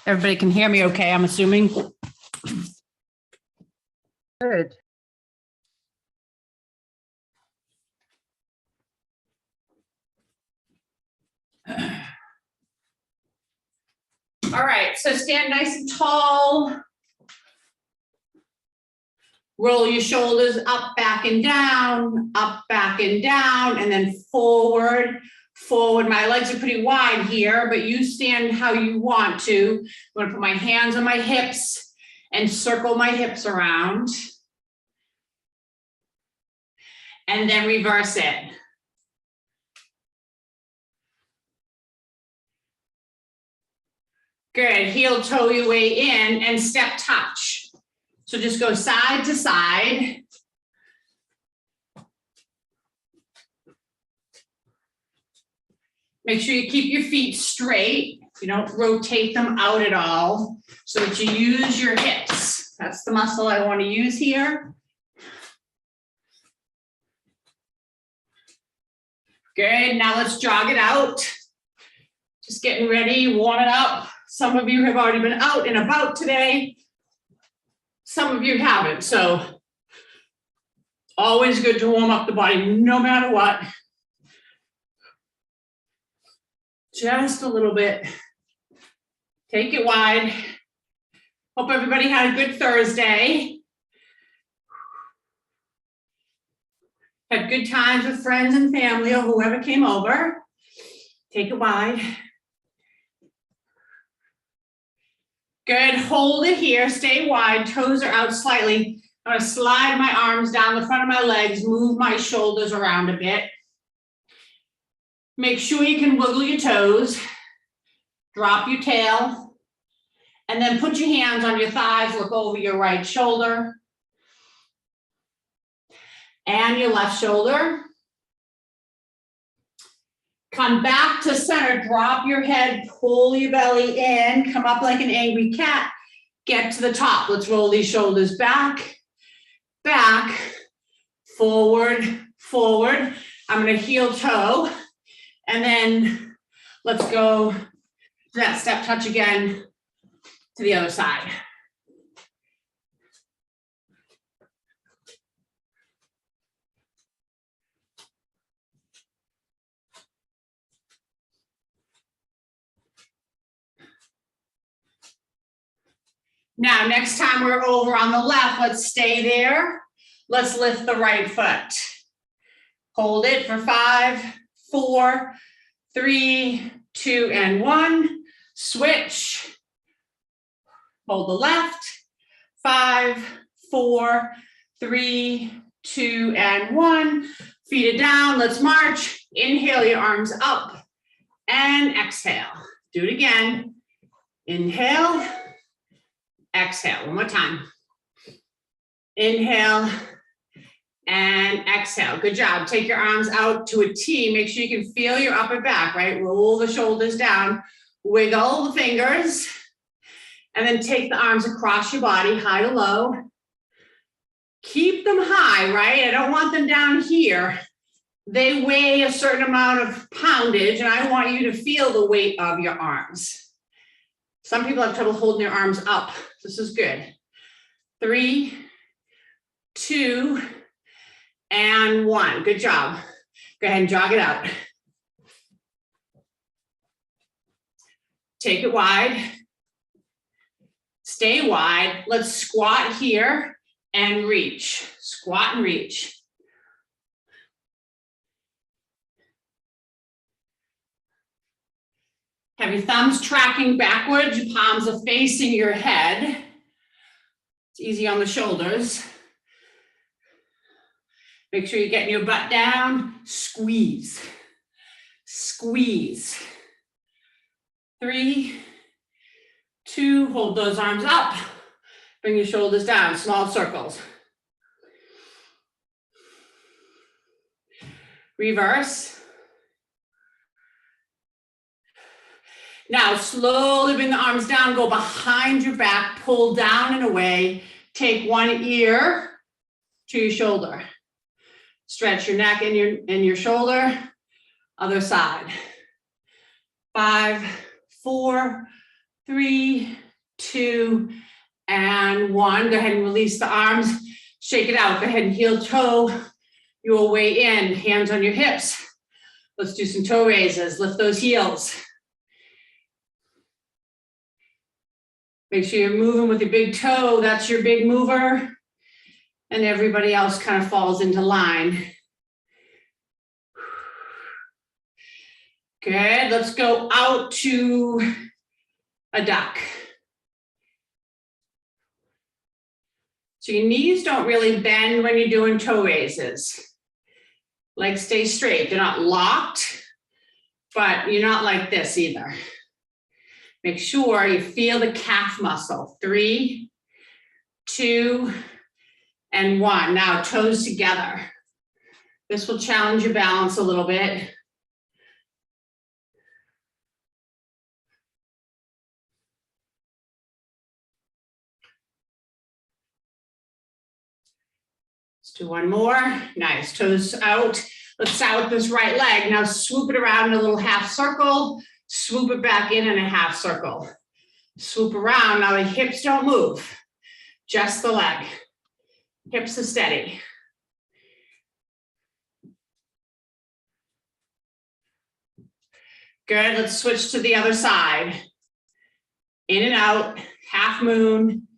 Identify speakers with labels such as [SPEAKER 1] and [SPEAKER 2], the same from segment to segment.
[SPEAKER 1] Everybody can hear me okay, I'm assuming.
[SPEAKER 2] Good.
[SPEAKER 1] All right, so stand nice and tall. Roll your shoulders up, back and down, and then forward, forward. My legs are pretty wide here, but you stand how you want to. I'm gonna put my hands on my hips and circle my hips around. And then reverse it. Good, heel toe your way in and step touch. So just go side to side. Make sure you keep your feet straight. You don't rotate them out at all so that you use your hips. That's the muscle I want to use here. Good, now let's jog it out. Just getting ready, warming up. Some of you have already been out and about today. Some of you haven't, so always good to warm up the body no matter what. Just a little bit. Take it wide. Hope everybody had a good Thursday. Had good times with friends and family or whoever came over. Take it wide. Good, hold it here, stay wide, toes are out slightly. I'm gonna slide my arms down the front of my legs, move my shoulders around a bit. Make sure you can wiggle your toes, drop your tail, and then put your hands on your thighs, look over your right shoulder and your left shoulder. Come back to center, drop your head, pull your belly in, come up like an angry cat, get to the top. Let's roll these shoulders back, back, forward, forward. I'm gonna heel toe, and then let's go to that step touch again to the other side. Now, next time we're over on the left, let's stay there. Let's lift the right foot. Hold it for 5, 4, 3, 2, and 1. Switch. Hold the left. 5, 4, 3, 2, and 1. Feet are down. Let's march. Inhale your arms up and exhale. Do it again. Inhale. Exhale, one more time. Inhale and exhale. Good job. Take your arms out to a T. Make sure you can feel your upper back, right? Roll the shoulders down, wiggle the fingers, and then take the arms across your body, high to low. Keep them high, right? I don't want them down here. They weigh a certain amount of poundage, and I want you to feel the weight of your arms. Some people have trouble holding their arms up. This is good. 3, 2, and 1. Good job. Go ahead and jog it out. Take it wide. Stay wide. Let's squat here and reach. Squat and reach. Have your thumbs tracking backwards, your palms are facing your head. It's easy on the shoulders. Make sure you're getting your butt down. Squeeze. Squeeze. 3, 2, hold those arms up. Bring your shoulders down, small circles. Reverse. Now, slowly bring the arms down, go behind your back, pull down and away. Take one ear to your shoulder. Stretch your neck and your shoulder. Other side. 5, 4, 3, 2, and 1. Go ahead and release the arms. Shake it out. Go ahead and heel toe your way in. Hands on your hips. Let's do some toe raises. Lift those heels. Make sure you're moving with your big toe. That's your big mover. And everybody else kind of falls into line. Good. Let's go out to a duck. So your knees don't really bend when you're doing toe raises. Legs stay straight. They're not locked, but you're not like this either. Make sure you feel the calf muscle. 3, 2, and 1. Now toes together. This will challenge your balance a little bit. Let's do one more. Nice. Toes out. Let's start with this right leg. Now swoop it around in a little half circle. Swoop it back in a half circle. Swoop around. Now the hips don't move. Just the leg. Hips are steady. Good. Let's switch to the other side. In and out. Half moon.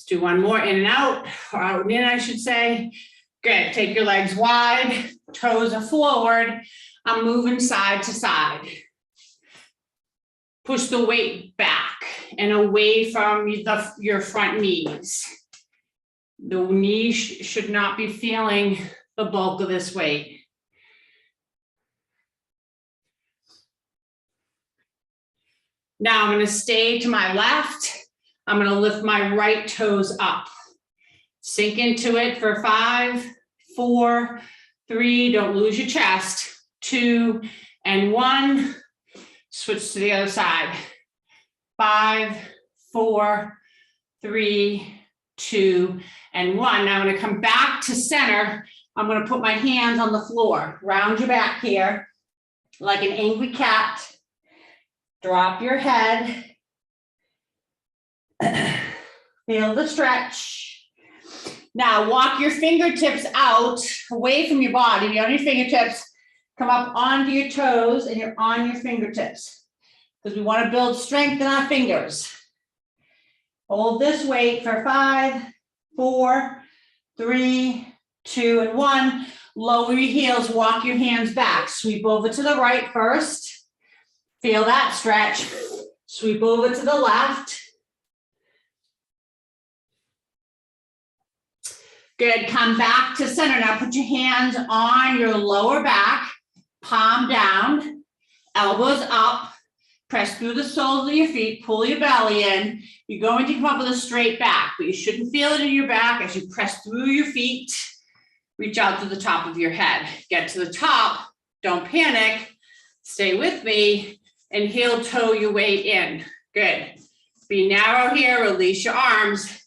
[SPEAKER 1] Do one more, in and out, or out and in, I should say. Good, take your legs wide, toes are forward. I'm moving side to side. Push the weight back and away from your front knees. The knees should not be feeling the bulk of this weight. Now I'm going to stay to my left. I'm going to lift my right toes up. Sink into it for 5, 4, 3, don't lose your chest. 2, and 1. Switch to the other side. 5, 4, 3, 2, and 1. Now I'm going to come back to center. I'm going to put my hands on the floor. Round your back here like an angry cat. Drop your head. Feel the stretch. Now walk your fingertips out away from your body. You're on your fingertips. Come up onto your toes and you're on your fingertips because we want to build strength in our fingers. Hold this weight for 5, 4, 3, 2, and 1. Lower your heels. Walk your hands back. Sweep over to the right first. Feel that stretch. Sweep over to the left. Good, come back to center. Now put your hands on your lower back, palm down, elbows up, press through the soles of your feet, pull your belly in. You're going to come up with a straight back, but you shouldn't feel it in your back as you press through your feet. Reach out to the top of your head. Get to the top, don't panic, stay with me, and heel toe your way in. Good. Be narrow here, release your arms,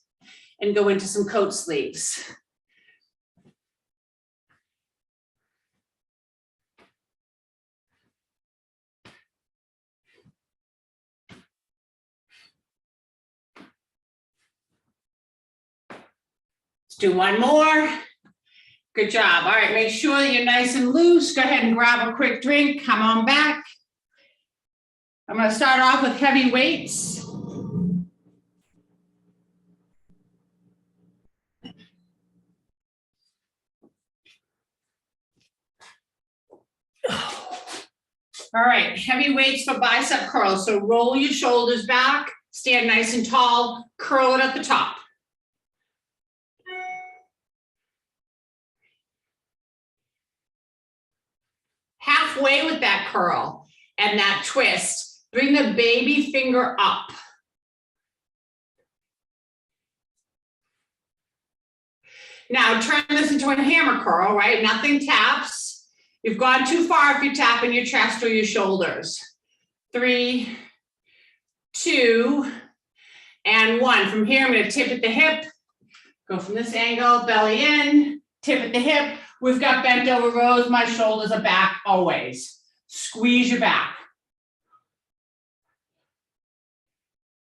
[SPEAKER 1] and go into some coat sleeves. Let's do one more. Good job. All right, make sure that you're nice and loose. Go ahead and grab a quick drink. Come on back. I'm going to start off with heavy weights. All right, heavy weights for bicep curls. So roll your shoulders back, stand nice and tall, curl it at the top. Halfway with that curl and that twist, bring the baby finger up. Now turn this into a hammer curl, right? Nothing taps. You've gone too far if you're tapping your chest or your shoulders. 3, 2, and 1. From here, I'm going to tip at the hip. Go from this angle, belly in, tip at the hip, We've got bent over rows. My shoulders are back always. Squeeze your back.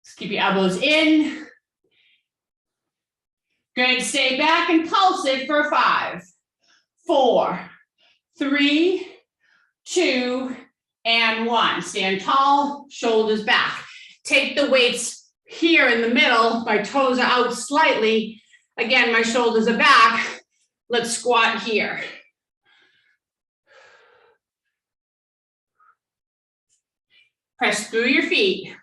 [SPEAKER 1] Just keep your elbows in. Good, stay back and pulse it for 5, 4, 3, 2, and 1. Stand tall, shoulders back. Take the weights here in the middle. My toes are out slightly. Again, my shoulders are back. Let's squat here. Press through your feet.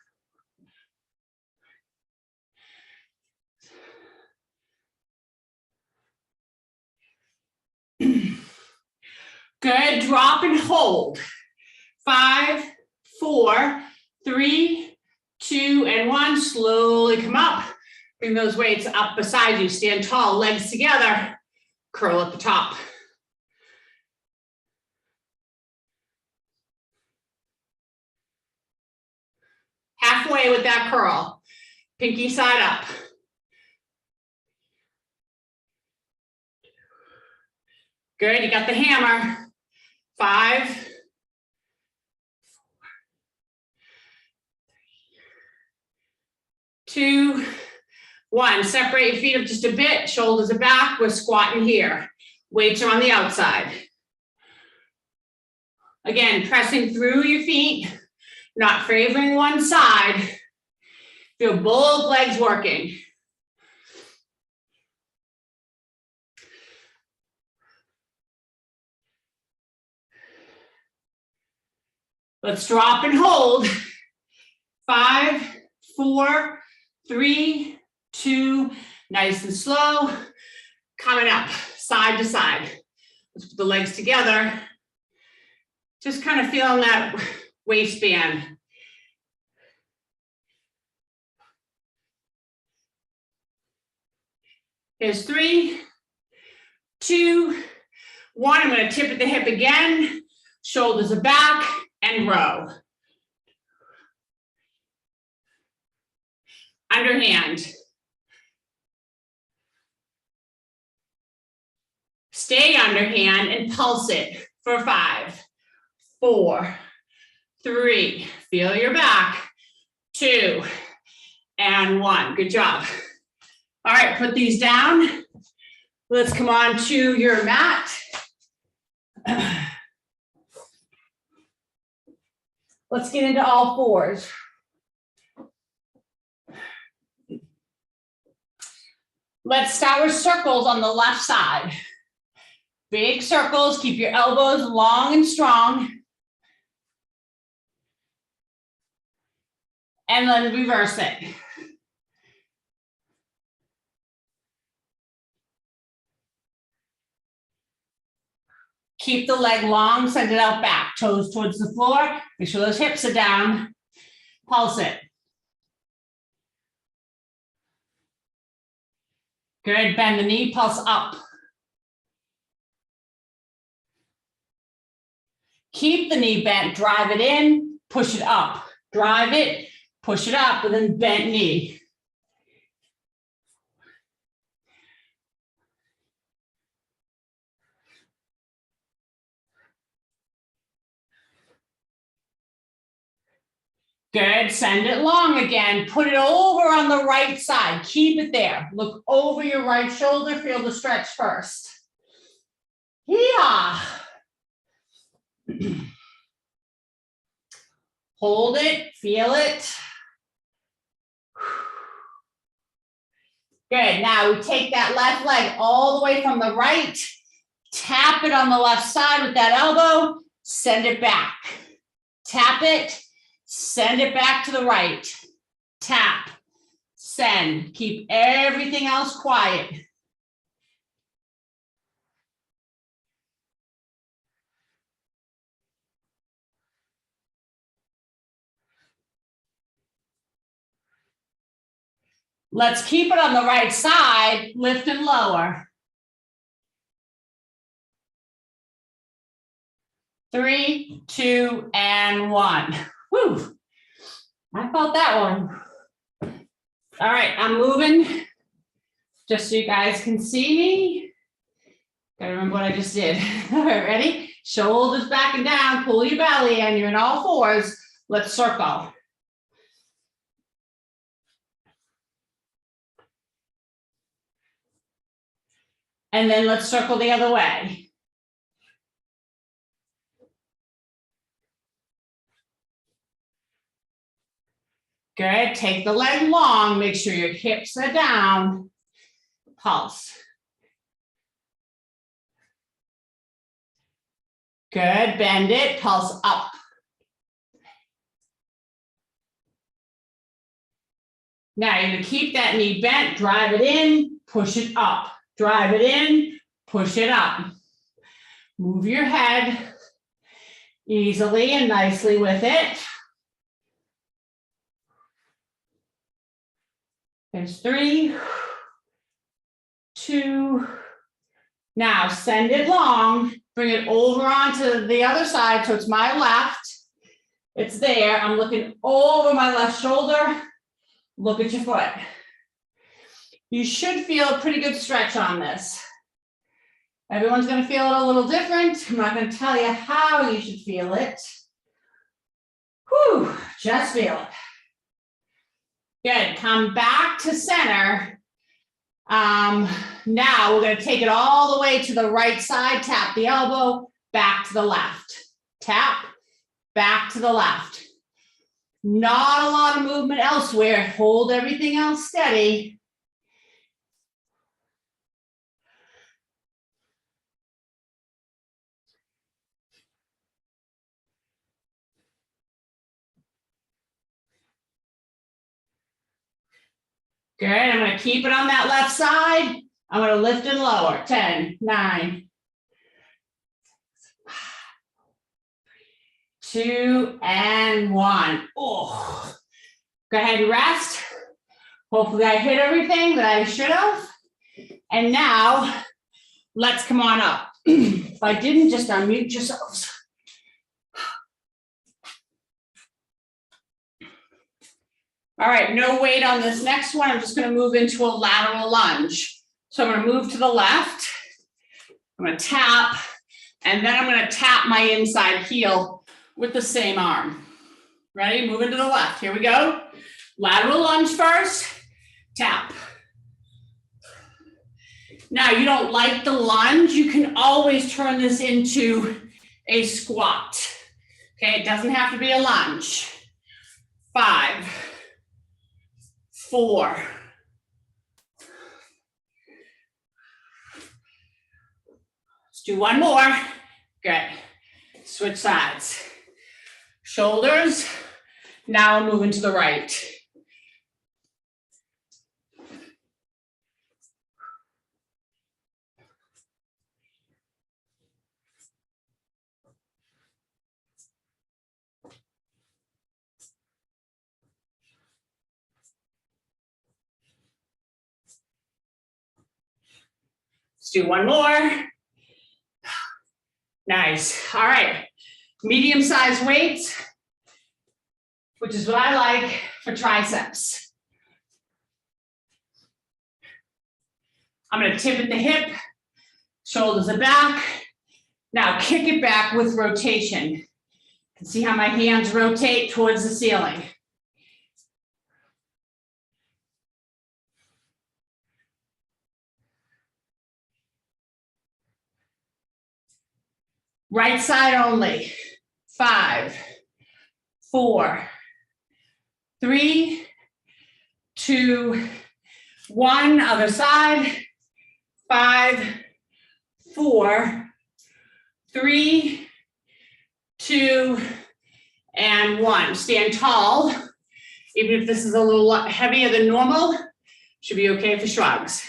[SPEAKER 1] Good, drop and hold. 5, 4, 3, 2, and 1. Slowly come up. Bring those weights up beside you. Stand tall, legs together. Curl at the top. Halfway with that curl. Pinky side up. Good, you got the hammer. 5, 4, 3, 2, 1. Separate your feet up just a bit. Shoulders are back. We're squatting here. Weights are on the outside. Again, pressing through your feet, not favoring one side. Feel both legs working. Let's drop and hold. 5, 4, 3, 2, nice and slow. Coming up, side to side. Let's put the legs together. Just kind of feeling that waistband. Here's 3, 2, 1. I'm going to tip at the hip again. Shoulders are back and row. Underhand. Stay underhand and pulse it for 5, 4, 3. Feel your back. 2, and 1. Good job. All right, put these down. Let's come on to your mat. Let's get into all fours. Let's start with circles on the left side. Big circles, keep your elbows long and strong. And then reverse it. Keep the leg long, send it out back, toes towards the floor. Make sure those hips are down. Pulse it. Good, bend the knee, pulse up. Keep the knee bent, drive it in, push it up. Drive it, push it up, and then bent knee. Good, send it long again. Put it over on the right side. Keep it there. Look over your right shoulder. Feel the stretch first. Yeah. Hold it, feel it. Good, now we take that left leg all the way from the right. Tap it on the left side with that elbow. Send it back. Tap it. Send it back to the right. Tap, send. Keep everything else quiet. Let's keep it on the right side. Lift and lower. 3, 2, and 1. Whew. I felt that one. All right, I'm moving just so you guys can see me. Gotta remember what I just did. All right, ready? Shoulders back and down, pull your belly in, you're in all fours. Let's circle. And then let's circle the other way. Good, take the leg long, make sure your hips are down. Pulse. Good, bend it, pulse up. Now you're gonna keep that knee bent, drive it in, push it up. Drive it in, push it up. Move your head easily and nicely with it. There's 3, 2. Now send it long, bring it over onto the other side, so it's my left. It's there, I'm looking over my left shoulder. Look at your foot. You should feel a pretty good stretch on this. Everyone's gonna feel it a little different. I'm not gonna tell you how you should feel it. Whew, just feel it. Good, come back to center. Now we're gonna take it all the way to the right side, tap the elbow, back to the left. Tap, back to the left. Not a lot of movement elsewhere. Hold everything else steady. Good, I'm gonna keep it on that left side. I'm gonna lift and lower. 10, 9, 2, and 1. Oh, go ahead and rest. Hopefully I hit everything that I should have. And now let's come on up. If I didn't, just unmute yourselves. All right, no weight on this next one. I'm just gonna move into a lateral lunge. So I'm gonna move to the left. I'm gonna tap, and then I'm gonna tap my inside heel with the same arm. Ready? Moving to the left. Here we go. Lateral lunge first, tap. Now, you don't like the lunge, you can always turn this into a squat. Okay, it doesn't have to be a lunge. 5, 4. Let's do one more. Good. Switch sides. Shoulders. Now moving to the right. Let's do one more. Nice. All right. Medium-sized weights, which is what I like for triceps. I'm going to tip at the hip, shoulders are back. Now kick it back with rotation. You can see how my hands rotate towards the ceiling. Right side only. 5, 4, 3, 2, 1. Other side. 5, 4, 3, 2, and 1. Stand tall. Even if this is a little heavier than normal, should be okay for shrugs.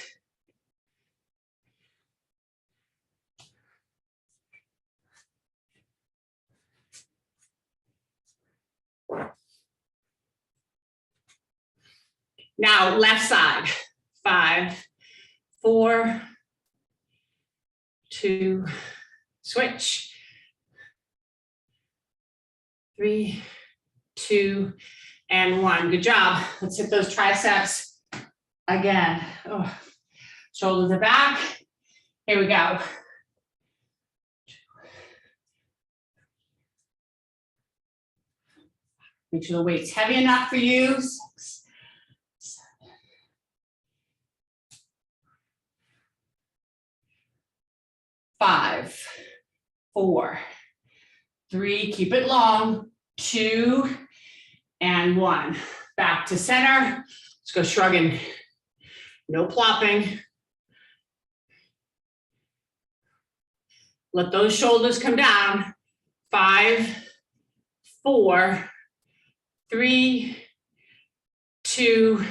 [SPEAKER 1] Now, left side. 5, 4, 2, switch. 3, 2, and 1. Good job. Let's hit those triceps again. Oh. Shoulders are back. Here we go. Make sure the weight's heavy enough for you. 6, 7, 5, 4, 3, keep it long, 2, and 1. Back to center. Let's go shrugging. No plopping. Let those shoulders come down. 5, 4, 3, 2,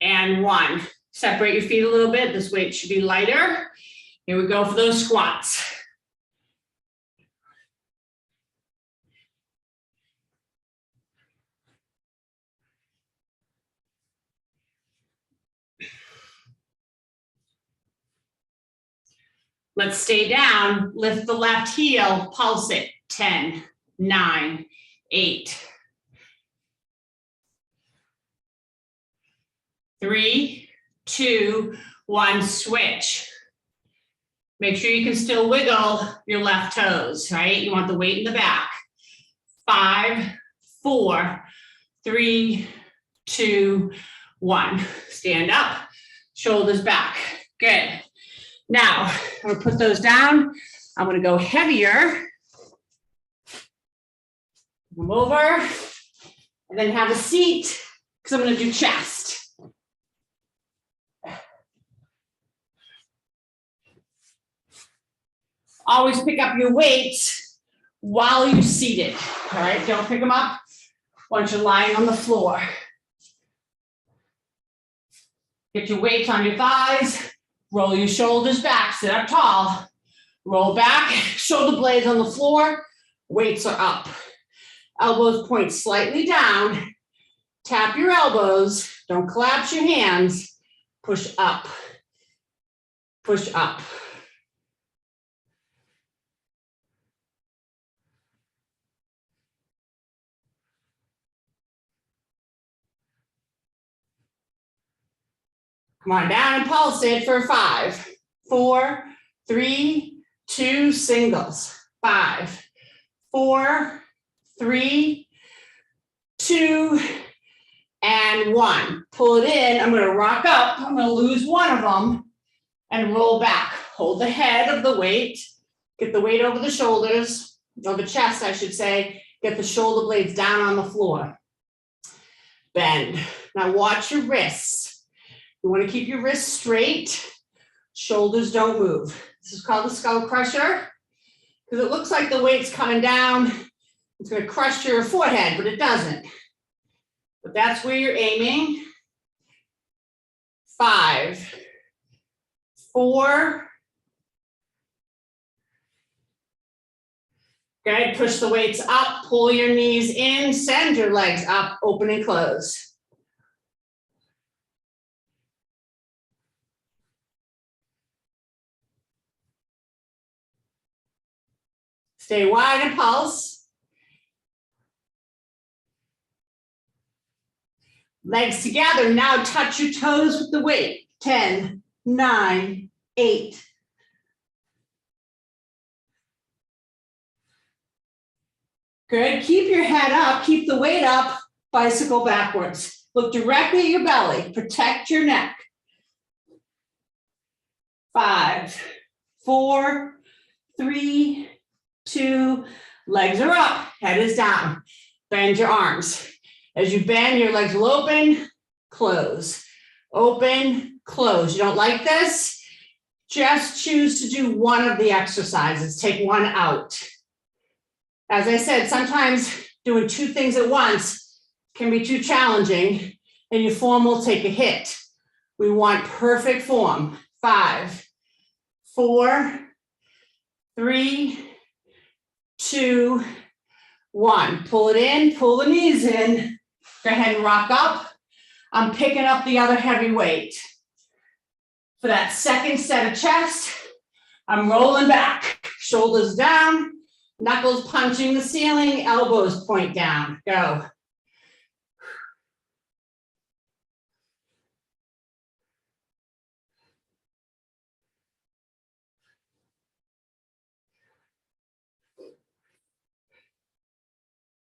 [SPEAKER 1] and 1. Separate your feet a little bit. This weight should be lighter. Here we go for those squats. Let's stay down. Lift the left heel, pulse it. 10, 9, 8, 3, 2, 1, switch. Make sure you can still wiggle your left toes, right? You want the weight in the back. 5, 4, 3, 2, 1. Stand up, shoulders back. Good. Now, I'm gonna put those down. I'm gonna go heavier. Come over, and then have a seat, because I'm gonna do chest. Always pick up your weights while you're seated, all right? Don't pick them up once you're lying on the floor. Get your weights on your thighs. Roll your shoulders back, sit up tall. Roll back, shoulder blades on the floor, weights are up. Elbows point slightly down. Tap your elbows, don't collapse your hands. Push up, push up. Come on down and pulse it for 5, 4, 3, 2, singles. 5, 4, 3, 2, and 1. Pull it in. I'm going to rock up. I'm going to lose one of them and roll back. Hold the head of the weight. Get the weight over the shoulders, over the chest, I should say. Get the shoulder blades down on the floor. Bend. Now watch your wrists. You want to keep your wrists straight. Shoulders don't move. This is called the skull crusher because it looks like the weight's coming down. It's going to crush your forehead, but it doesn't. But that's where you're aiming. 5, 4. Good. Push the weights up. Pull your knees in. Send your legs up. Open and close. Stay wide and pulse. Legs together. Now touch your toes with the weight. 10, 9, 8. Good. Keep your head up. Keep the weight up. Bicycle backwards. Look directly at your belly. Protect your neck. 5, 4, 3, 2. Legs are up. Head is down. Bend your arms. As you bend, your legs will open, close, open, close. You don't like this? Just choose to do one of the exercises. Take one out. As I said, sometimes doing 2 things at once can be too challenging and your form will take a hit. We want perfect form. 5, 4, 3, 2, 1. Pull it in, pull the knees in. Go ahead and rock up. I'm picking up the other heavy weight. For that second set of chest, I'm rolling back. Shoulders down, knuckles punching the ceiling, elbows point down. Go.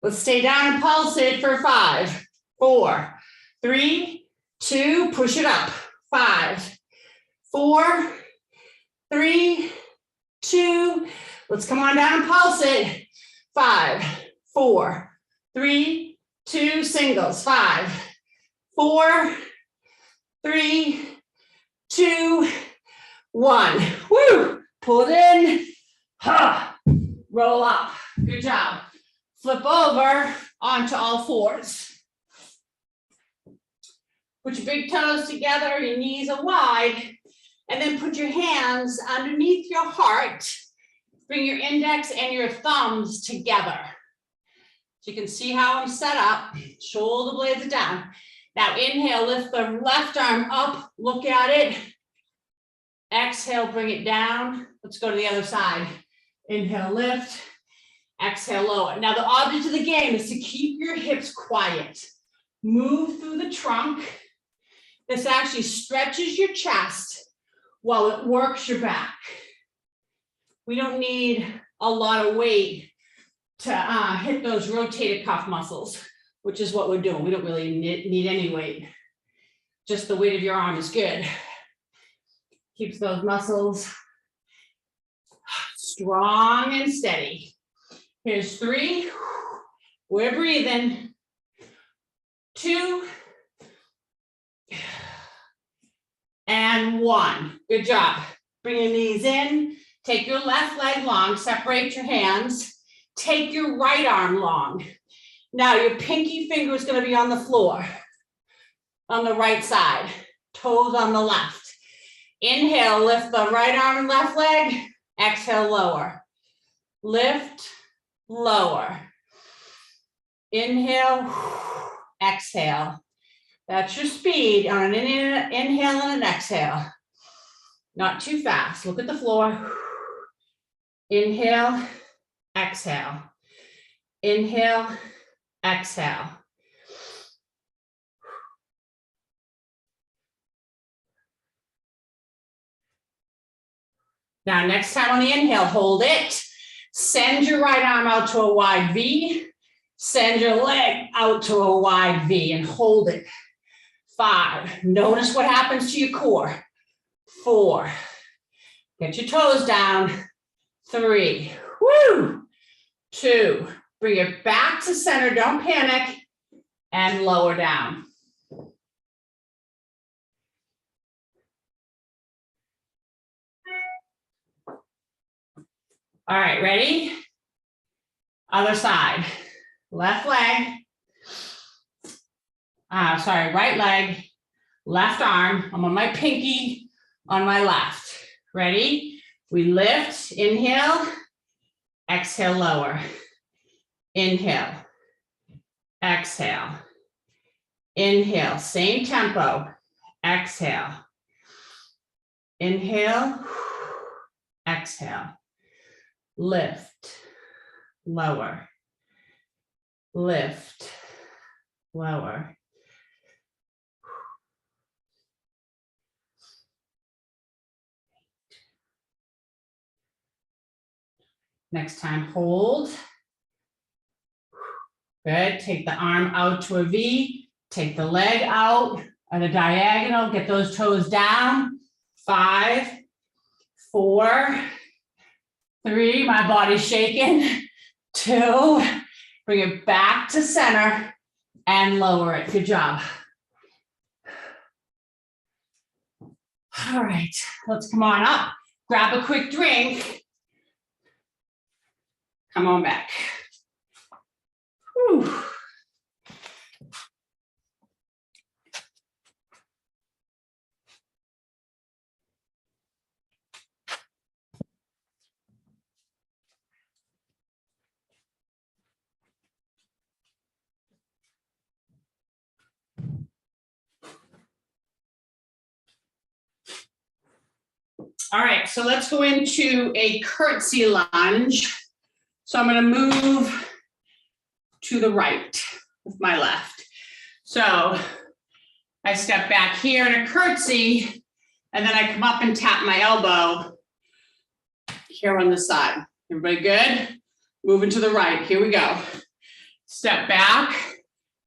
[SPEAKER 1] Let's stay down and pulsate for 5, 4, 3, 2, push it up. 5, 4, 3, 2. Let's come on down and pulsate. 5, 4, 3, 2, singles. 5, 4, 3, 2, 1. Woo! Pull it in. Ha! Roll up. Good job. Flip over onto all fours. Put your big toes together, your knees are wide, and then put your hands underneath your heart. Bring your index and your thumbs together. So you can see how I'm set up. Shoulder blades are down. Now inhale, lift the left arm up, look at it. Exhale, bring it down. Let's go to the other side. Inhale, lift. Exhale, lower. Now the object of the game is to keep your hips quiet. Move through the trunk. This actually stretches your chest while it works your back. We don't need a lot of weight to hit those rotator cuff muscles, which is what we're doing. We don't really need any weight. Just the weight of your arm is good. Keeps those muscles strong and steady. Here's 3. We're breathing. 2. And 1. Good job. Bring your knees in. Take your left leg long. Separate your hands. Take your right arm long. Now your pinky finger is going to be on the floor. On the right side. Toes on the left. Inhale, lift the right arm and left leg. Exhale, lower. Lift, lower. Inhale, exhale. That's your speed on an inhale and an exhale. Not too fast. Look at the floor. Inhale, exhale. Inhale, exhale. Now, next time on the inhale, hold it. Send your right arm out to a wide V. Send your leg out to a wide V and hold it. 5. Notice what happens to your core. 4. Get your toes down. 3. Woo! 2. Bring it back to center. Don't panic. And lower down. All right, ready? Other side. Left leg. Right leg. Left arm. I'm on my pinky on my left. Ready? We lift. Inhale. Exhale, lower. Inhale. Exhale. Inhale. Same tempo. Exhale. Inhale. Exhale. Lift, lower, lift, lower. Next time, hold. Good, take the arm out to a V, take the leg out at a diagonal, get those toes down. 5, 4, 3, my body's shaking. 2, bring it back to center and lower it. Good job. All right, let's come on up. Grab a quick drink. Come on back. Whew. All right, so let's go into a curtsy lunge. So I'm going to move to the right with my left. So I step back here in a curtsy, and then I come up and tap my elbow here on the side. Everybody good? Moving to the right. Here we go. Step back,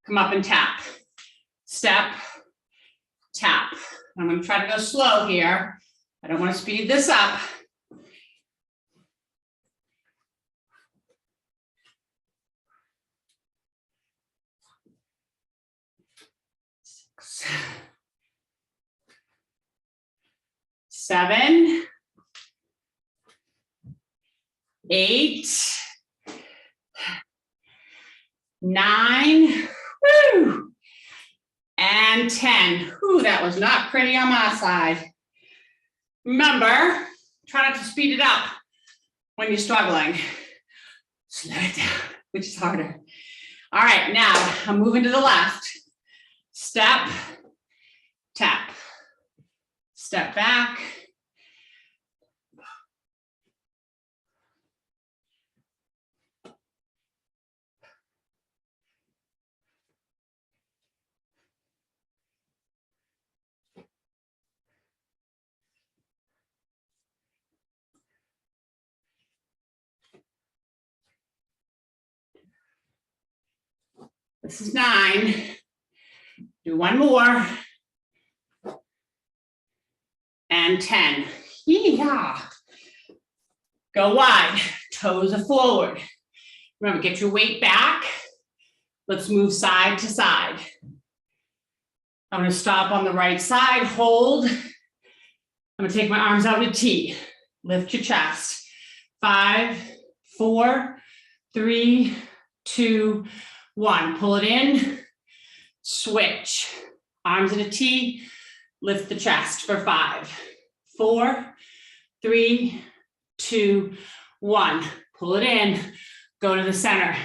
[SPEAKER 1] come up and tap. Step, tap. I'm going to try to go slow here. I don't want to speed this up. 6, 7, 8, 9, woo, and 10. Whew, that was not pretty on my side. Remember, try not to speed it up when you're struggling. Slow it down, which is harder. All right, now I'm moving to the left. Step, tap. Step back. This is 9. Do one more. And 10. Yee-haw. Go wide. Toes are forward. Remember, get your weight back. Let's move side to side. I'm going to stop on the right side. Hold. I'm going to take my arms out to T. Lift your chest. 5, 4, 3, 2, 1. Pull it in. Switch. Arms in a T. Lift the chest for 5, 4, 3, 2, 1. Pull it in. Go to the center.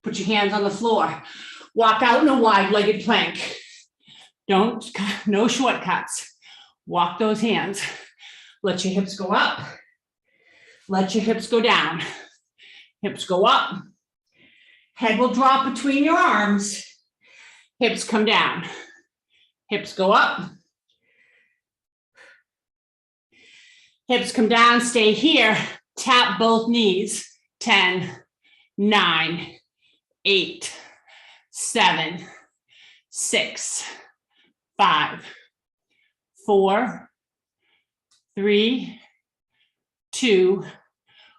[SPEAKER 1] Put your hands on the floor. Walk out in a wide-legged plank. No shortcuts. Walk those hands. Let your hips go up. Let your hips go down. Hips go up. Head will drop between your arms. Hips come down. Hips go up. Hips come down, stay here. Tap both knees. 10, 9, 8, 7, 6, 5, 4, 3, 2,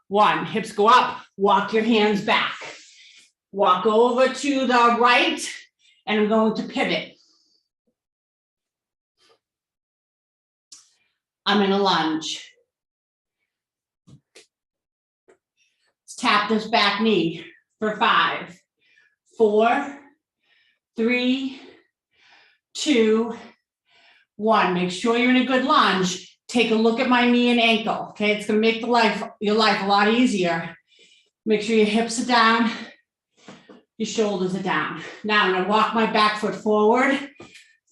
[SPEAKER 1] 1. Hips go up. Walk your hands back. Walk over to the right, and I'm going to pivot. I'm in a lunge. Let's tap this back knee for 5, 4, 3, 2, 1. Make sure you're in a good lunge. Take a look at my knee and ankle. Okay, it's going to make your life a lot easier. Make sure your hips are down, your shoulders are down. Now I'm going to walk my back foot forward,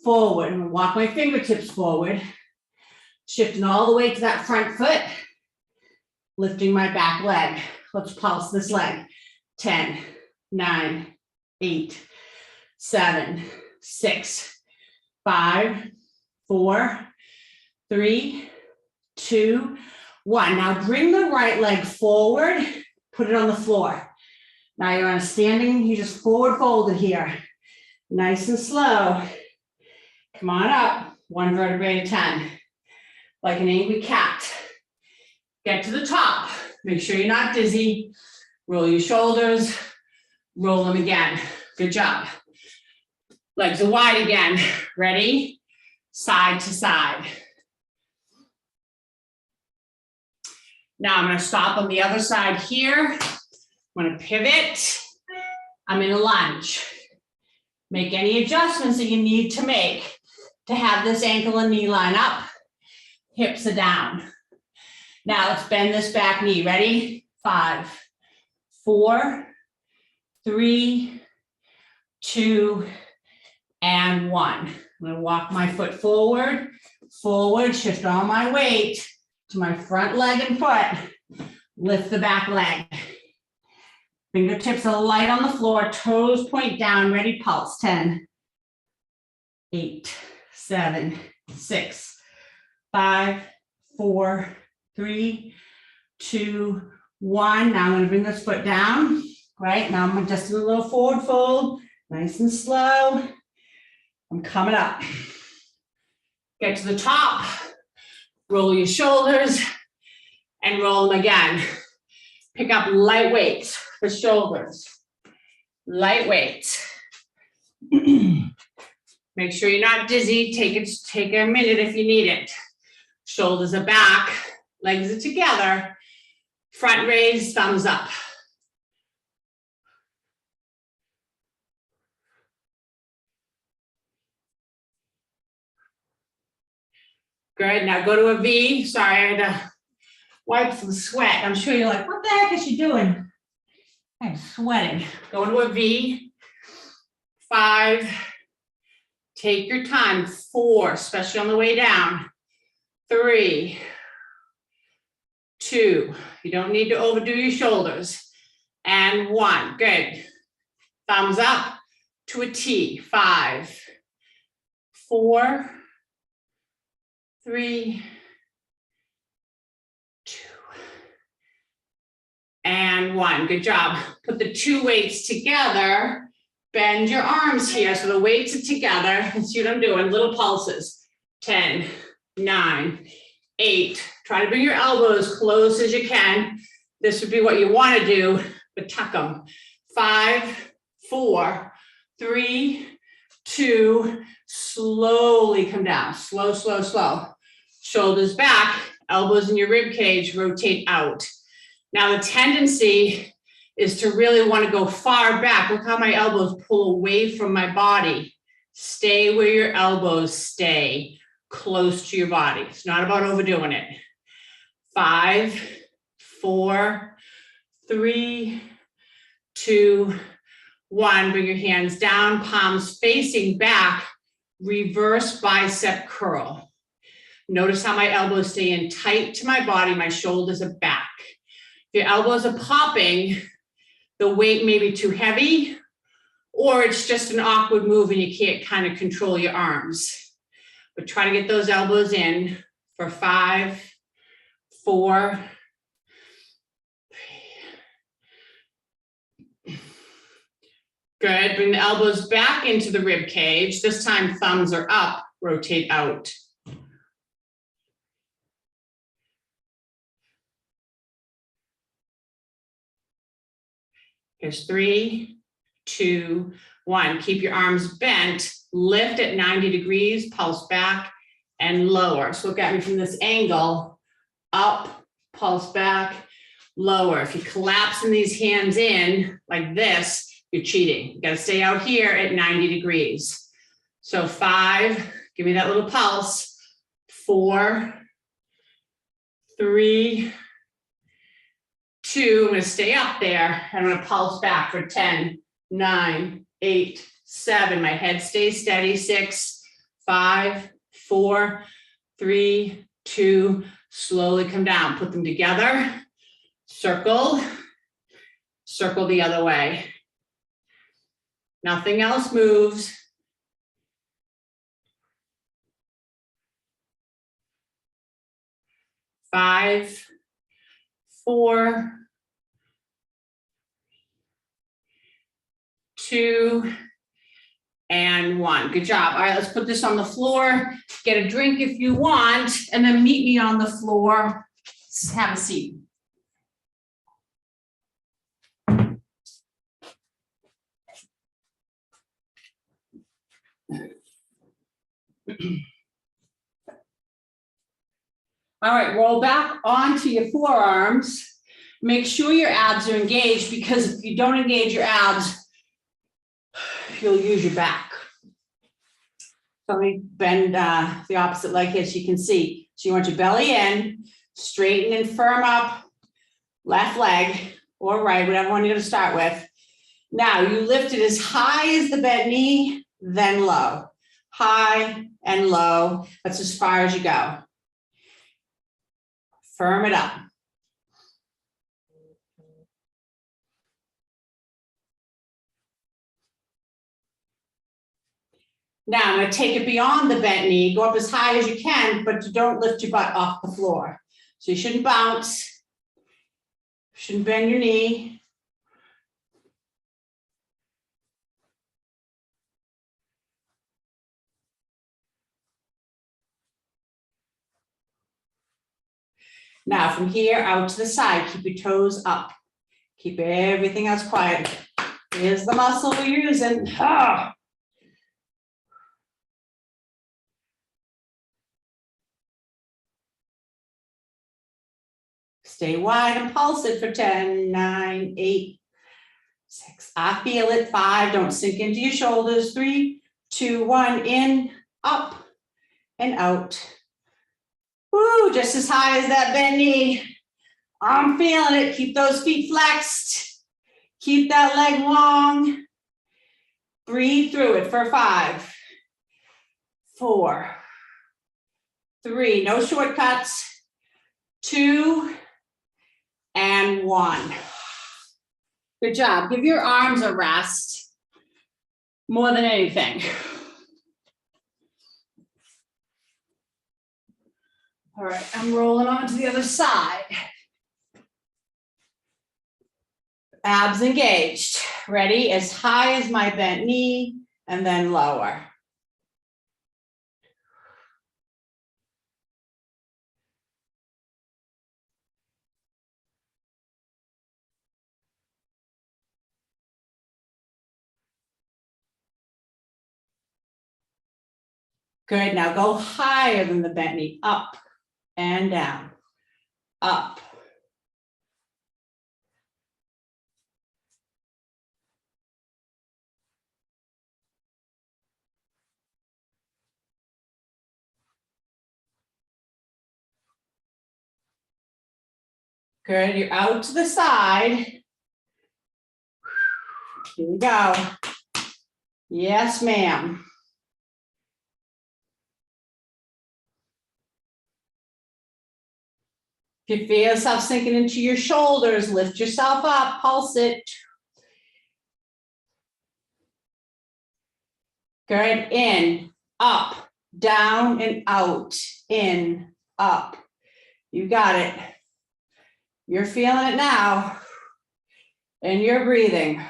[SPEAKER 1] forward. I'm going to walk my fingertips forward. Shifting all the way to that front foot, lifting my back leg. Let's pulse this leg. 10, 9, 8, 7, 6, 5, 4, 3, 2, 1. Now bring the right leg forward, put it on the floor. Now you're on a standing, you just forward folded here. Nice and slow. Come on up, 1 vertebrae at a time. Like an angry cat. Get to the top. Make sure you're not dizzy. Roll your shoulders. Roll them again. Good job. Legs are wide again. Ready? Side to side. Now I'm going to stop on the other side here. I'm going to pivot. I'm in a lunge. Make any adjustments that you need to make to have this ankle and knee line up. Hips are down. Now let's bend this back knee. Ready? 5, 4, 3, 2, and 1. I'm going to walk my foot forward, forward, shift all my weight to my front leg and foot. Lift the back leg. Fingertips are light on the floor, toes point down, ready, pulse. 10, 8, 7, 6, 5, 4, 3, 2, 1. Now I'm going to bring this foot down. Great, now I'm just in a little forward fold, nice and slow. I'm coming up. Get to the top, roll your shoulders, and roll them again. Pick up light weights for shoulders. Light weights. Make sure you're not dizzy. Take a minute if you need it. Shoulders are back, legs are together. Front raise, thumbs up. Good, now go to a V. Sorry, I had to wipe some sweat. I'm sure you're like, what the heck is she doing? I'm sweating. Go into a V. 5. Take your time. 4, especially on the way down. 3, 2. You don't need to overdo your shoulders. And 1. Good. Thumbs up to a T. 5, 4, 3, 2, and 1. Good job. Put the 2 weights together. Bend your arms here so the weights are together. And see what I'm doing, little pulses. 10, 9, 8. Try to bring your elbows close as you can. This would be what you want to do, but tuck them. 5, 4, 3, 2, slowly come down. Slow, slow, slow. Shoulders back, elbows in your rib cage, rotate out. Now the tendency is to really want to go far back. Look how my elbows pull away from my body. Stay where your elbows stay, close to your body. It's not about overdoing it. 5, 4, 3, 2, 1. Bring your hands down, palms facing back, reverse bicep curl. Notice how my elbows stay in tight to my body, my shoulders are back. If your elbows are popping, the weight may be too heavy, or it's just an awkward move and you can't kind of control your arms. But try to get those elbows in for 5, 4, 3. Good, bring the elbows back into the rib cage. This time thumbs are up, rotate out. Here's 3, 2, 1. Keep your arms bent, lift at 90 degrees, pulse back and lower. So look at me from this angle, up, pulse back, lower. If you're collapsing these hands in like this, you're cheating. You gotta stay out here at 90 degrees. So 5, give me that little pulse. 4, 3, 2, I'm gonna stay up there. I'm gonna pulse back for 10, 9, 8, 7. My head stays steady. 6, 5, 4, 3, 2, slowly come down. Put them together. Circle. Circle the other way. Nothing else moves. Five, 4, 2, and 1. Good job. All right, let's put this on the floor. Get a drink if you want, and then meet me on the floor. Have a seat. All right, roll back onto your forearms. Make sure your abs are engaged, because if you don't engage your abs, you'll use your back. So let me bend the opposite leg here so you can see. So you want your belly in, straighten and firm up, left leg or right, whatever one you're gonna start with. Now you lift it as high as the bent knee, then low. High and low, that's as far as you go. Firm it up. Now I'm going to take it beyond the bent knee, go up as high as you can, but you don't lift your butt off the floor. So you shouldn't bounce, shouldn't bend your knee. Now from here out to the side, keep your toes up. Keep everything else quiet. Here's the muscle we're using. Ah. Stay wide and pulse it for 10, 9, 8, 6. I feel it. 5, don't sink into your shoulders. 3, 2, 1, in, up, and out. Woo, just as high as that bent knee. I'm feeling it. Keep those feet flexed. Keep that leg long. Breathe through it for 5, 4, 3, no shortcuts. 2, and 1. Good job. Give your arms a rest more than anything. All right, I'm rolling on to the other side. Abs engaged. Ready? As high as my bent knee and then lower. Good, now go higher than the bent knee, up and down, up. Good, you're out to the side. Here we go. Yes, ma'am. If you feel yourself sinking into your shoulders, lift yourself up, pulse it. Good, in, up, down, and out, in, up. You got it. You're feeling it now. And you're breathing.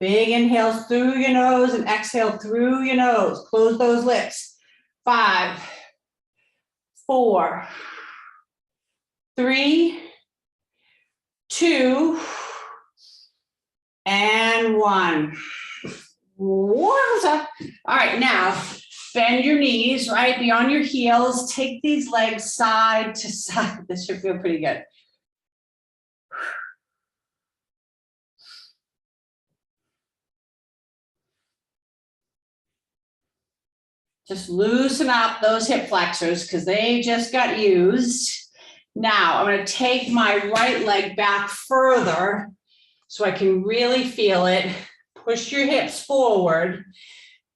[SPEAKER 1] Big inhales through your nose and exhale through your nose. Close those lips. 5, 4, 3, 2, and 1. All right, now bend your knees, right? Be on your heels. Take these legs side to side. This should feel pretty good. Just loosen up those hip flexors because they just got used. Now I'm going to take my right leg back further so I can really feel it. Push your hips forward.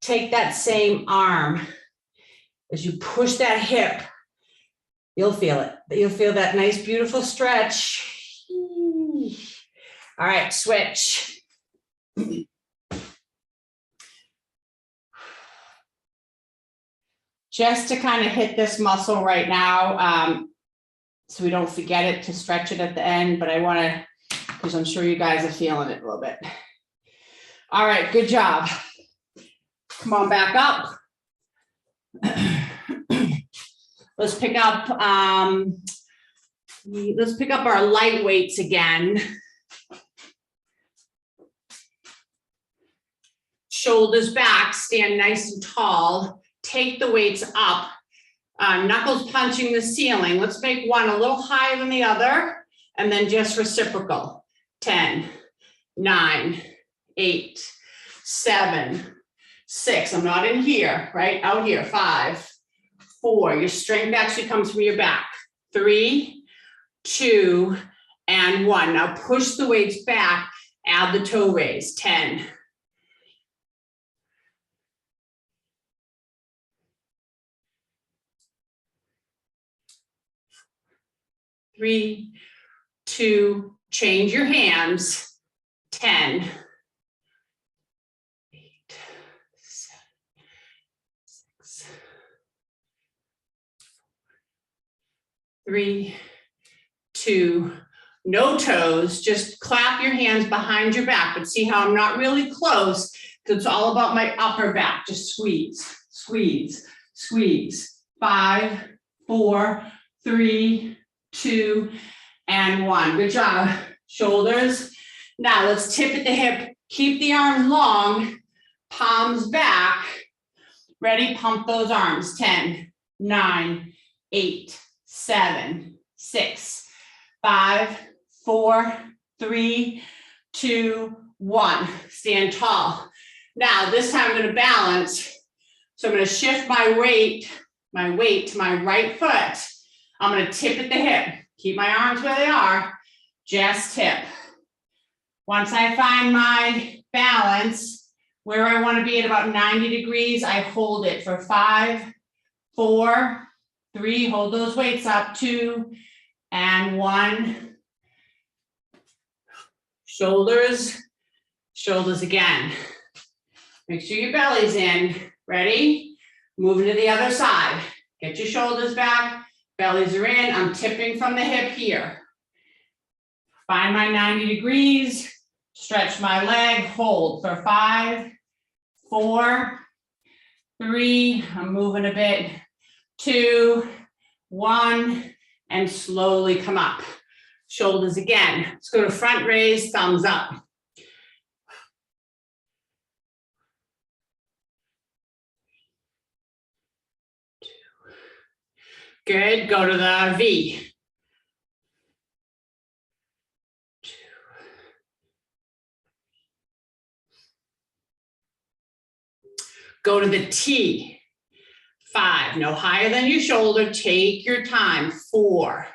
[SPEAKER 1] Take that same arm. As you push that hip, you'll feel it. You'll feel that nice, beautiful stretch. All right, switch. Just to kind of hit this muscle right now, so we don't forget it to stretch it at the end, but I want to, because I'm sure you guys are feeling it a little bit. All right, good job. Come on back up. Let's pick up our light weights again. Shoulders back, stand nice and tall. Take the weights up. Knuckles punching the ceiling. Let's make one a little higher than the other, and then just reciprocal. 10, 9, 8, 7, 6. I'm not in here, right? Out here. 5, 4. Your strength actually comes from your back. 3, 2, and 1. Now push the weights back. Add the toe raise. 10. 3, 2, change your hands. 10, 8, 7, 6, 3, 2, no toes, just clap your hands behind your back, but see how I'm not really close because it's all about my upper back. Just squeeze, squeeze, squeeze. 5, 4, 3, 2, and 1. Good job. Shoulders. Now let's tip at the hip. Keep the arms long, palms back. Ready? Pump those arms. 10, 9, 8, 7, 6, 5, 4, 3, 2, 1. Stand tall. Now this time I'm going to balance. So I'm going to shift my weight to my right foot. I'm going to tip at the hip. Keep my arms where they are. Just tip. Once I find my balance, where I want to be at about 90 degrees, I hold it for 5, 4, 3, hold those weights up, 2, and 1. Shoulders, shoulders again. Make sure your belly's in. Ready? Moving to the other side. Get your shoulders back, bellies are in. I'm tipping from the hip here. Find my 90 degrees, stretch my leg, hold for 5, 4, 3, I'm moving a bit, 2, 1, and slowly come up. Shoulders again. Let's go to front raise, thumbs up. Good, go to the V. Go to the T. 5, no higher than your shoulder, take your time. 4,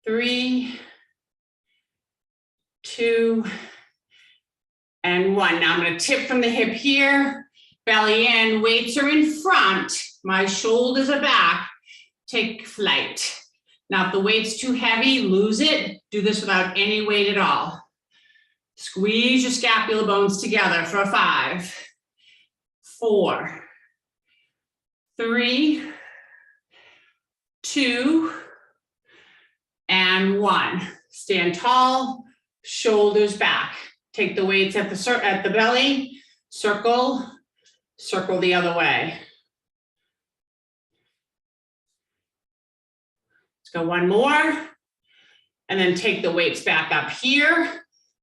[SPEAKER 1] 3, 2, and 1. Now I'm going to tip from the hip here, belly in, weights are in front, my shoulders are back, take flight. Now if the weight's too heavy, lose it, do this without any weight at all. Squeeze your scapula bones together for 5, 4, 3, 2, and 1. Stand tall, shoulders back. Take the weights at the belly, circle, circle the other way. Let's go one more, and then take the weights back up here.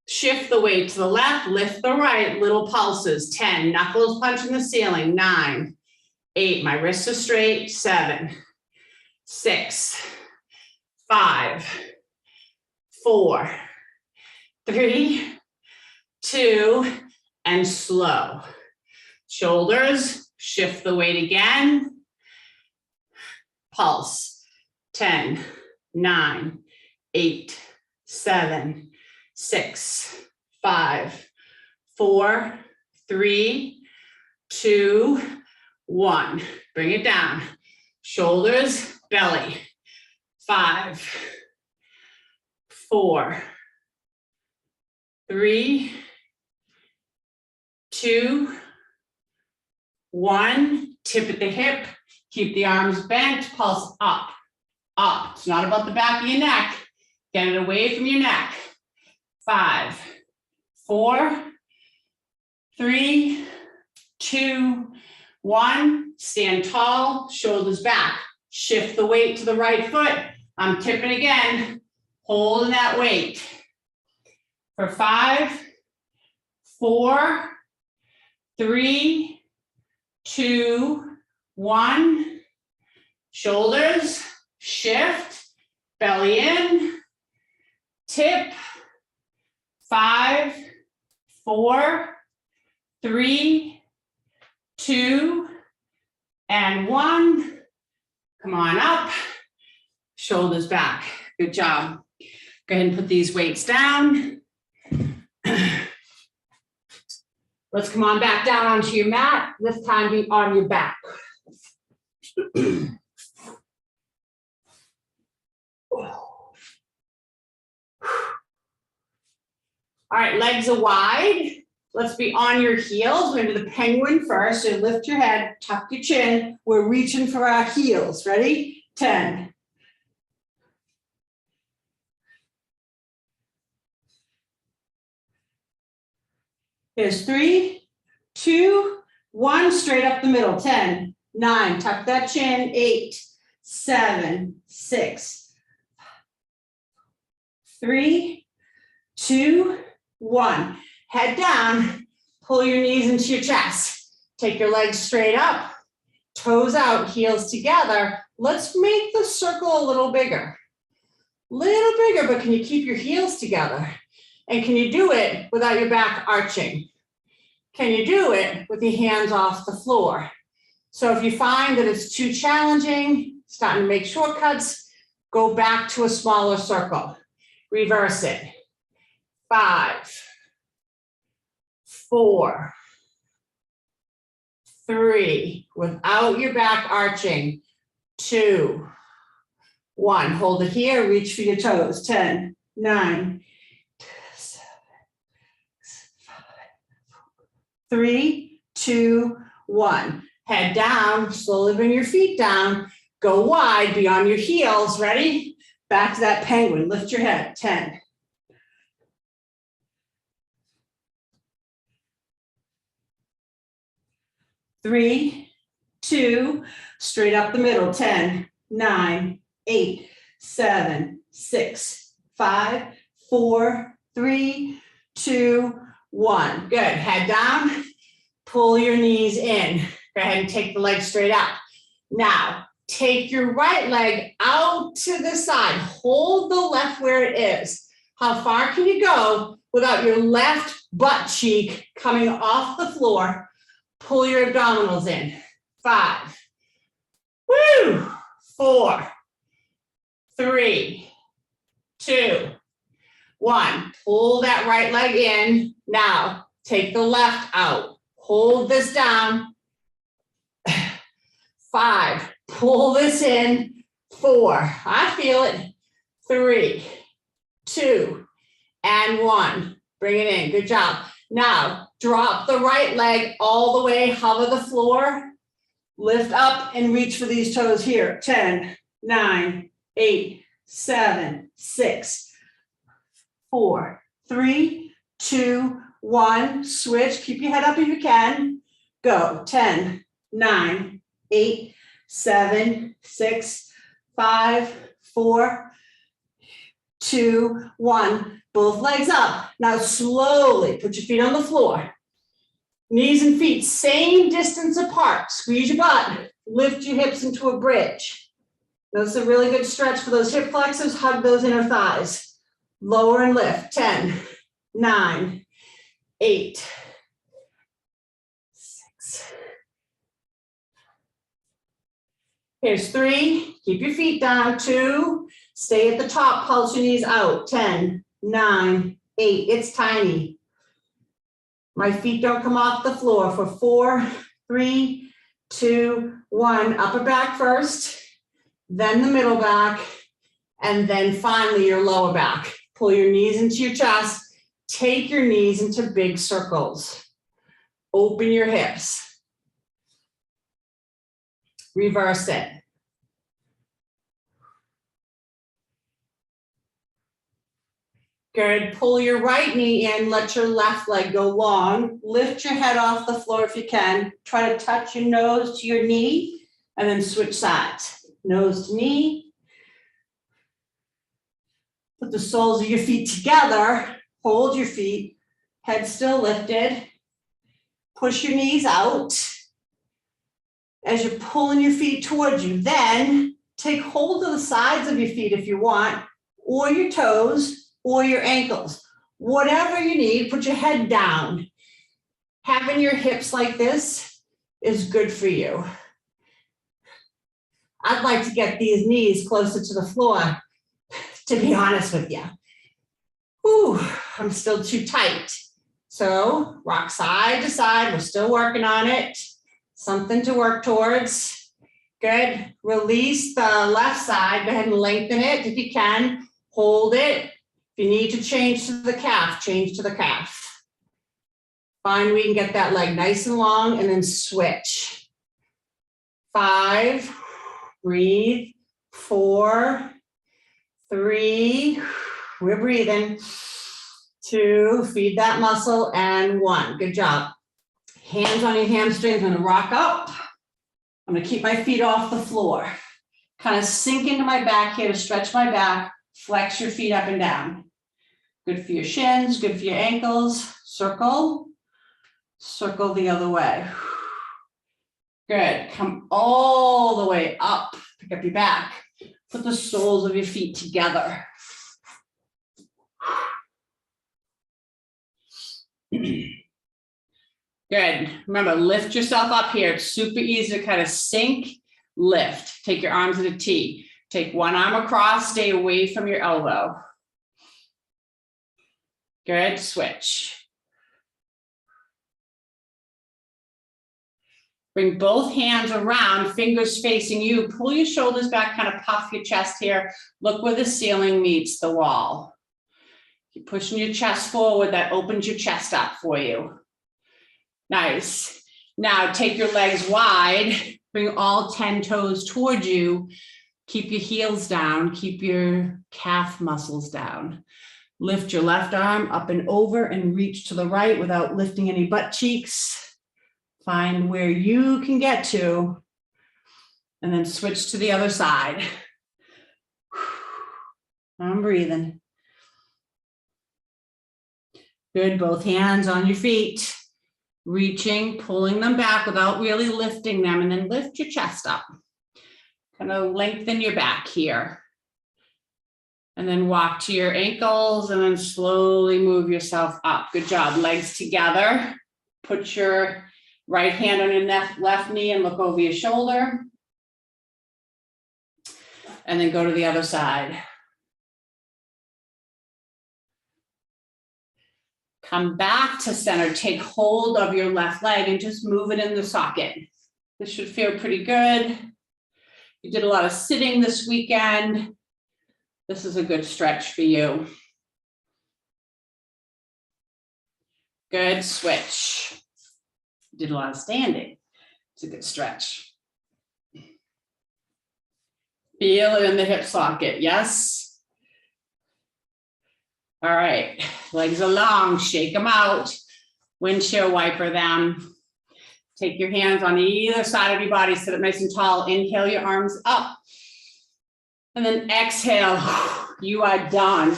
[SPEAKER 1] Shift the weight to the left, lift the right, little pulses. 10, knuckles punching the ceiling. 9, 8, my wrists are straight. 7, 6, 5, 4, 3, 2, and slow. Shoulders, shift the weight again. Pulse. 10, 9, 8, 7, 6, 5, 4, 3, 2, 1. Bring it down. Shoulders, belly. 5, 4, 3, 2, 1. Tip at the hip. Keep the arms bent. Pulse up, up. It's not about the back of your neck. Get it away from your neck. 5, 4, 3, 2, 1. Stand tall, shoulders back. Shift the weight to the right foot. I'm tipping again, holding that weight. For 5, 4, 3, 2, 1. Shoulders, shift, belly in, tip. 5, 4, 3, 2, and 1. Come on up, shoulders back. Good job. Go ahead and put these weights down. Let's come on back down onto your mat. This time be on your back. All right, legs are wide. Let's be on your heels. We're going to do the penguin first. So lift your head, tuck your chin. We're reaching for our heels. Ready? 10. Here's 3, 2, 1. Straight up the middle. 10, 9. Tuck that chin. 8, 7, 6, 3, 2, 1. Head down, pull your knees into your chest. Take your legs straight up, toes out, heels together. Let's make the circle a little bigger. Little bigger, but can you keep your heels together? And can you do it without your back arching? Can you do it with your hands off the floor? So if you find that it's too challenging, starting to make shortcuts, go back to a smaller circle. Reverse it. 5, 4, 3, without your back arching. 2, 1. Hold it here, reach for your toes. 10, 9, 7, 5, 3, 2, 1. Head down, slowly bring your feet down. Go wide, be on your heels. Ready? Back to that penguin. Lift your head. 10. 3, 2, straight up the middle. 10, 9, 8, 7, 6, 5, 4, 3, 2, 1. Good. Head down. Pull your knees in. Go ahead and take the leg straight up. Now, take your right leg out to the side. Hold the left where it is. How far can you go without your left butt cheek coming off the floor? Pull your abdominals in. 5, 4, 3, 2, 1. Pull that right leg in. Now, take the left out. Hold this down. 5, pull this in. 4, I feel it. 3, 2, and 1. Bring it in. Good job. Now, drop the right leg all the way, hover the floor. Lift up and reach for these toes here. 10, 9, 8, 7, 6, 4, 3, 2, 1. Switch. Keep your head up if you can. Go. 10, 9, 8, 7, 6, 5, 4, 2, 1. Both legs up. Now slowly put your feet on the floor. Knees and feet same distance apart. Squeeze your butt. Lift your hips into a bridge. That's a really good stretch for those hip flexors. Hug those inner thighs. Lower and lift. 10, 9, 8, 6. Here's 3. Keep your feet down. 2. Stay at the top. Pulse your knees out. 10, 9, 8. It's tiny. My feet don't come off the floor for 4, 3, 2, 1. Upper back first, then the middle back, and then finally your lower back. Pull your knees into your chest. Take your knees into big circles. Open your hips. Reverse it. Good. Pull your right knee in. Let your left leg go long. Lift your head off the floor if you can. Try to touch your nose to your knee and then switch sides. Nose to knee. Put the soles of your feet together. Hold your feet. Head still lifted. Push your knees out as you're pulling your feet towards you. Then take hold of the sides of your feet if you want, or your toes, or your ankles. Whatever you need, put your head down. Having your hips like this is good for you. I'd like to get these knees closer to the floor, to be honest with you. Whew, I'm still too tight. So rock side to side. We're still working on it. Something to work towards. Good. Release the left side. Go ahead and lengthen it if you can. Hold it. If you need to change to the calf, change to the calf. Find we can get that leg nice and long and then switch. 5, breathe. 4, 3, we're breathing. 2, feed that muscle, and 1. Good job. Hands on your hamstrings. I'm going to rock up. I'm going to keep my feet off the floor. kind of sink into my back here to stretch my back, flex your feet up and down. Good for your shins, good for your ankles. Circle, circle the other way. Good, come all the way up, pick up your back. Put the soles of your feet together. Good, remember, lift yourself up here. It's super easy to kind of sink, lift. Take your arms at a T. Take one arm across, stay away from your elbow. Good, switch. Bring both hands around, fingers facing you. Pull your shoulders back, kind of puff your chest here. Look where the ceiling meets the wall. Keep pushing your chest forward. That opens your chest up for you. Nice. Now take your legs wide. Bring all 10 toes towards you. Keep your heels down. Keep your calf muscles down. Lift your left arm up and over and reach to the right without lifting any butt cheeks. Find where you can get to, and then switch to the other side. I'm breathing. Good, both hands on your feet. Reaching, pulling them back without really lifting them, and then lift your chest up. Kind of lengthen your back here. And then walk to your ankles, and then slowly move yourself up. Good job, legs together. Put your right hand on your left knee and look over your shoulder. And then go to the other side. Come back to center. Take hold of your left leg and just move it in the socket. This should feel pretty good. You did a lot of sitting this weekend. This is a good stretch for you. Good, switch. Did a lot of standing. It's a good stretch. Feel it in the hip socket, yes? All right, legs are long, shake them out. Windshield wiper them. Take your hands on either side of your body, sit up nice and tall. Inhale your arms up. And then exhale, you are done.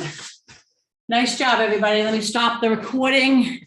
[SPEAKER 1] Nice job, everybody. Let me stop the recording.